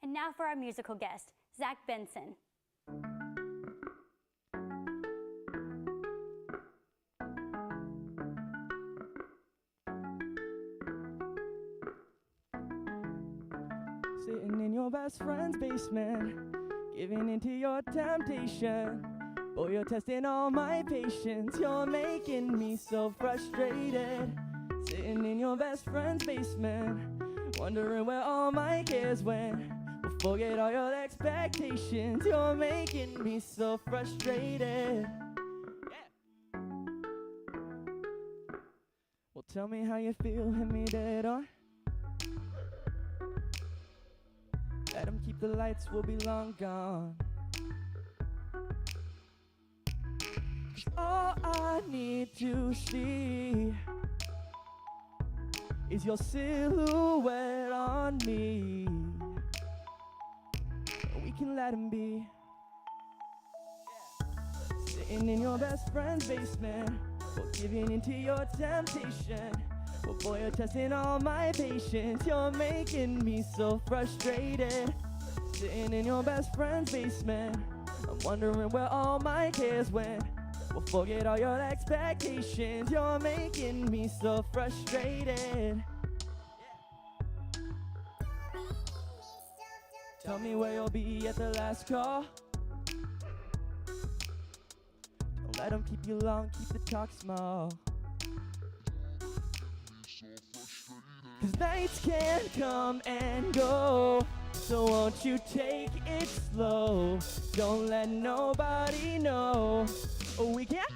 And now for our musical guest, Zach Benson. Sitting in your best friend's basement, giving into your temptation. Boy, you're testing all my patience. You're making me so frustrated. Sitting in your best friend's basement, wondering where all my cares went. Well, forget all your expectations. You're making me so frustrated. Yeah. Well, tell me how you feel, hit me dead on. Let 'em keep the lights, we'll be long gone. 'Cause all I need to see is your silhouette on me. We can let 'em be. Sitting in your best friend's basement, or giving into your temptation. Well, boy, you're testing all my patience. You're making me so frustrated. Sitting in your best friend's basement, I'm wondering where all my cares went. Well, forget all your expectations. You're making me so frustrated. Tell me where you'll be at the last call. Don't let them keep you long, keep the talk small. 'Cause nights can come and go, so won't you take it slow? Don't let nobody know. Oh, we can't.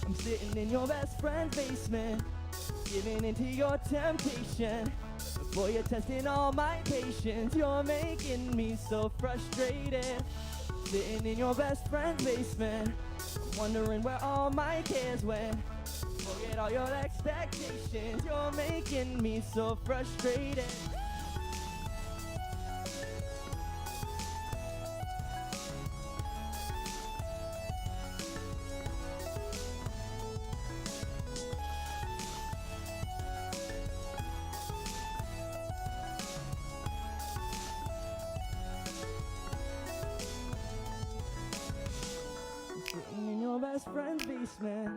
I'm sitting in your best friend's basement, giving into your temptation. Before you're testing all my patience, you're making me so frustrated. Sitting in your best friend's basement, wondering where all my cares went. Forget all your expectations, you're making me so frustrated. Sitting in your best friend's basement,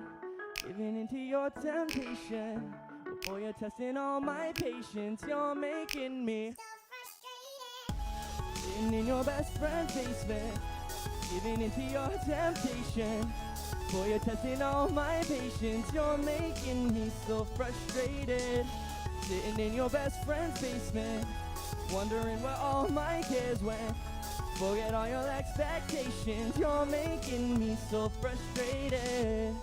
giving into your temptation. Before you're testing all my patience, you're making me so frustrated. Sitting in your best friend's basement, giving into your temptation. Before you're testing all my patience, you're making me so frustrated. Sitting in your best friend's basement, wondering where all my cares went. Forget all your expectations, you're making me so frustrated.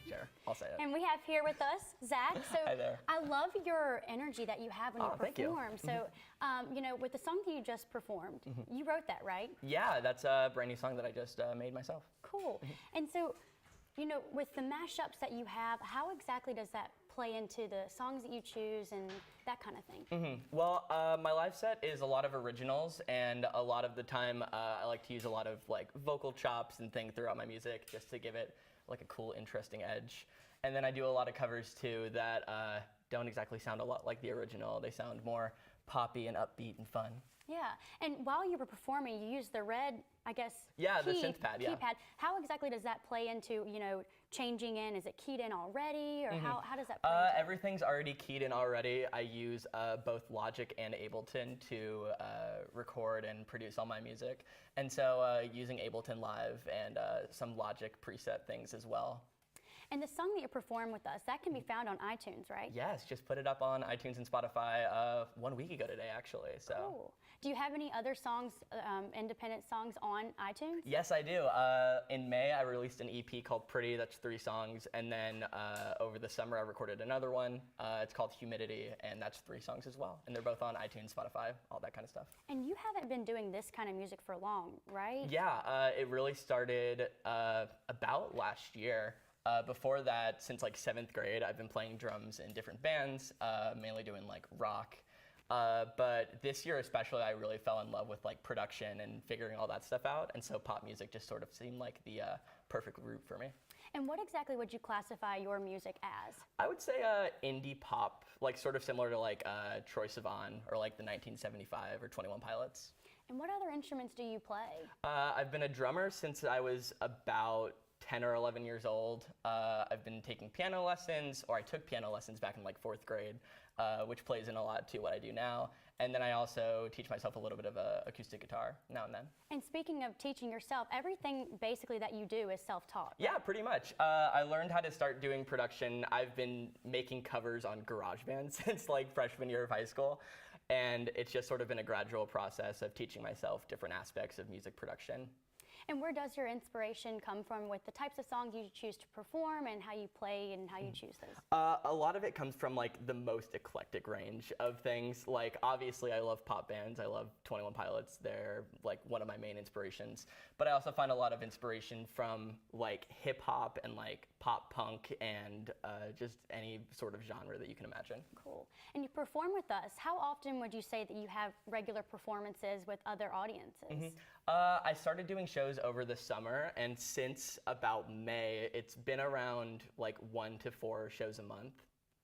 Sure, I'll say it. And we have here with us Zach. So Hi there. I love your energy that you have when you thank you. perform. So, you know, with the song that you just performed, you wrote that, right? Yeah, that's a brand new song that I just made myself. Cool. And so, you know, with the mashups that you have, how exactly does that play into the songs that you choose and that kind of thing? Well, my live set is a lot of originals, and a lot of the time I like to use a lot of like vocal chops and things throughout my music just to give it like a cool, interesting edge. And then I do a lot of covers too that don't exactly sound a lot like the original. They sound more poppy and upbeat and fun. Yeah. And while you were performing, you used the red, I guess, Yeah, the synth pad, yeah. keypad. How exactly does that play into, you know, changing in? Is it keyed in already, or how does that play into it? Everything's already keyed in already. I use both Logic and Ableton to record and produce all my music. And so using Ableton Live and some Logic preset things as well. And the song that you performed with us, that can be found on iTunes, right? Yes, just put it up on iTunes and Spotify 1 week ago today, actually. So. Cool. Do you have any other songs, independent songs on iTunes? Yes, I do. In May, I released an EP called Pretty. That's 3 songs. And then over the summer, I recorded another one. It's called Humidity, and that's 3 songs as well. And they're both on iTunes, Spotify, all that kind of stuff. And you haven't been doing this kind of music for long, right? Yeah, it really started about last year. Before that, since like 7th grade, I've been playing drums in different bands, mainly doing like rock. But this year especially, I really fell in love with like production and figuring all that stuff out. And so pop music just sort of seemed like the perfect route for me. And what exactly would you classify your music as? I would say indie pop, like sort of similar to like Troye Sivan or like the 1975 or 21 Pilots. And what other instruments do you play? I've been a drummer since I was about 10 or 11 years old. I've been taking piano lessons, or I took piano lessons back in like 4th grade, which plays in a lot to what I do now. And then I also teach myself a little bit of acoustic guitar now and then. And speaking of teaching yourself, everything basically that you do is self-taught. Yeah, pretty much. I learned how to start doing production. I've been making covers on GarageBand since like freshman year of high school. And it's just sort of been a gradual process of teaching myself different aspects of music production. And where does your inspiration come from with the types of songs you choose to perform and how you play and how you choose those? A lot of it comes from like the most eclectic range of things. Like obviously I love pop bands. I love 21 Pilots. They're like one of my main inspirations. But I also find a lot of inspiration from like hip hop and like pop punk and just any sort of genre that you can imagine. Cool. And you perform with us. How often would you say that you have regular performances with other audiences? I started doing shows over the summer, and since about May, it's been around like 1 to 4 shows a month,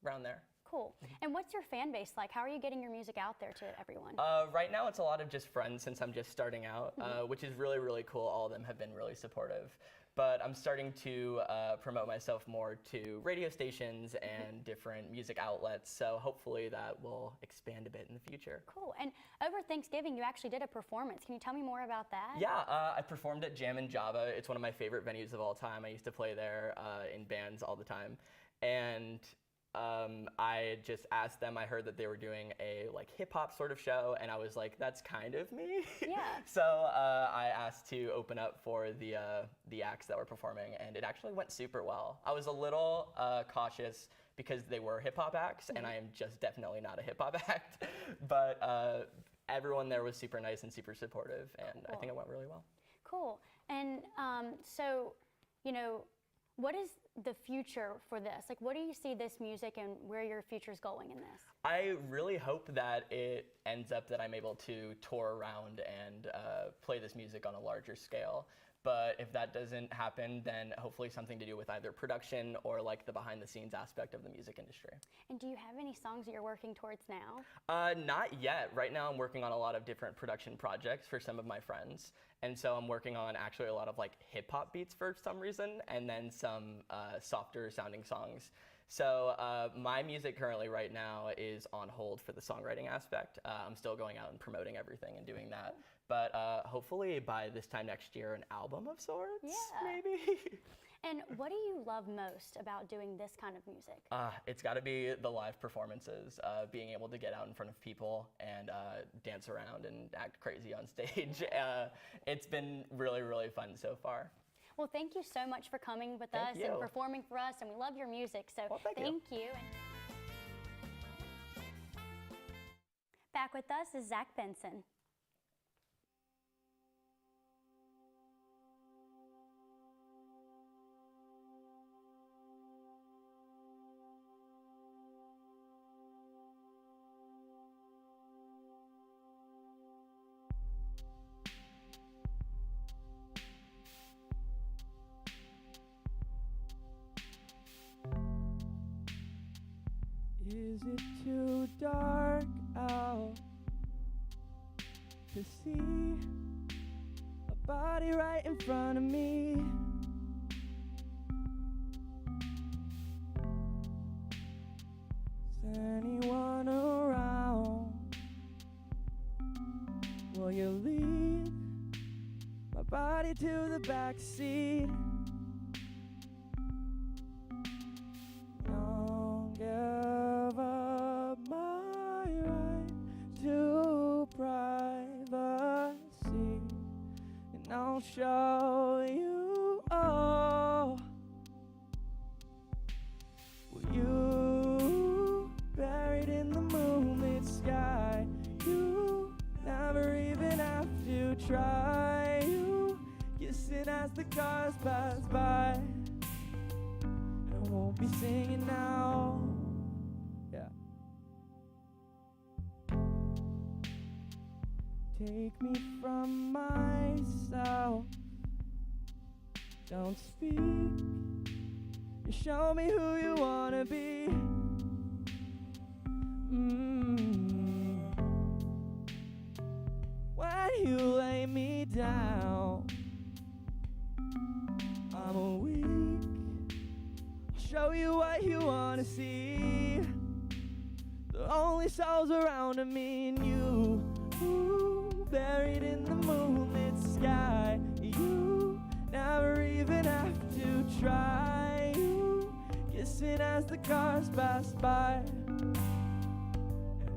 around there. Cool. And what's your fan base like? How are you getting your music out there to everyone? Right now, it's a lot of just friends since I'm just starting out, which is really, really cool. All of them have been really supportive. But I'm starting to promote myself more to radio stations and different music outlets, so hopefully that will expand a bit in the future. Cool. And over Thanksgiving, you actually did a performance. Can you tell me more about that? Yeah, I performed at Jam in Java. It's one of my favorite venues of all time. I used to play there in bands all the time. And I just asked them, I heard that they were doing a like hip hop sort of show, and I was like, that's kind of me. Yeah. So I asked to open up for the acts that were performing, and it actually went super well. I was a little cautious because they were hip hop acts, and I am just definitely not a hip hop act, but everyone there was super nice and super supportive, and I think it went really well. Cool. And so, you know, what is the future for this? Like, what do you see this music and where your future's going in this? I really hope that it ends up that I'm able to tour around and play this music on a larger scale. But if that doesn't happen, then hopefully something to do with either production or like the behind the scenes aspect of the music industry. And do you have any songs that you're working towards now? Not yet. Right now I'm working on a lot of different production projects for some of my friends. And so I'm working on actually a lot of like hip hop beats for some reason, and then some softer sounding songs. So my music currently right now is on hold for the songwriting aspect. I'm still going out and promoting everything and doing that. But hopefully by this time next year, an album of sorts, maybe. And what do you love most about doing this kind of music? It's got to be the live performances, being able to get out in front of people and dance around and act crazy on stage. It's been really, really fun so far. Well, thank you so much for coming with us and performing for us, and we love your music, so thank you. Back with us is Zach Benson. Is it too dark out to see a body right in front of me? Is anyone around? Will you lead my body to the back seat? and I'll show you. Oh, well, you buried in the moonlit sky. You never even have to try. You kissing as the cars pass by. I won't be singing now. Yeah. Take me from myself. Don't speak. You show me who you wanna be. When you lay me down, I'm weak. Show you what you wanna see. The only souls around are me and you. Ooh, buried in the moonlit sky. You never even have to try. You kissing as the cars pass by. And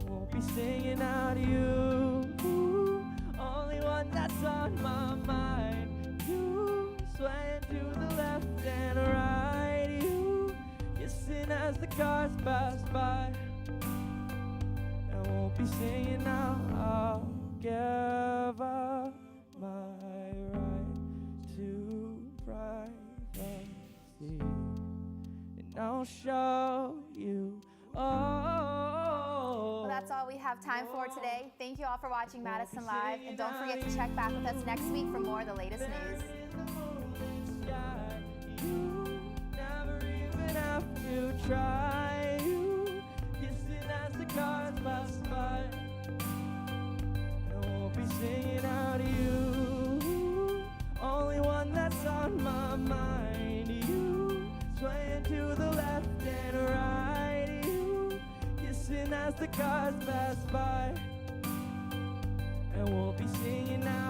won't be singing out you. Ooh, only one that's on my mind. You swaying to the left and right. You kissing as the cars pass by. I won't be singing now. I'll give up my right to privacy, and I'll show you. Well, that's all we have time for today. Thank you all for watching Madison Live, and don't forget to check back with us next week for more of the latest news. You never even have to try. You kissing as the cars pass by. I won't be singing out you. Only one that's on my mind. You swaying to the left and right. You kissing as the cars pass by. I won't be singing out.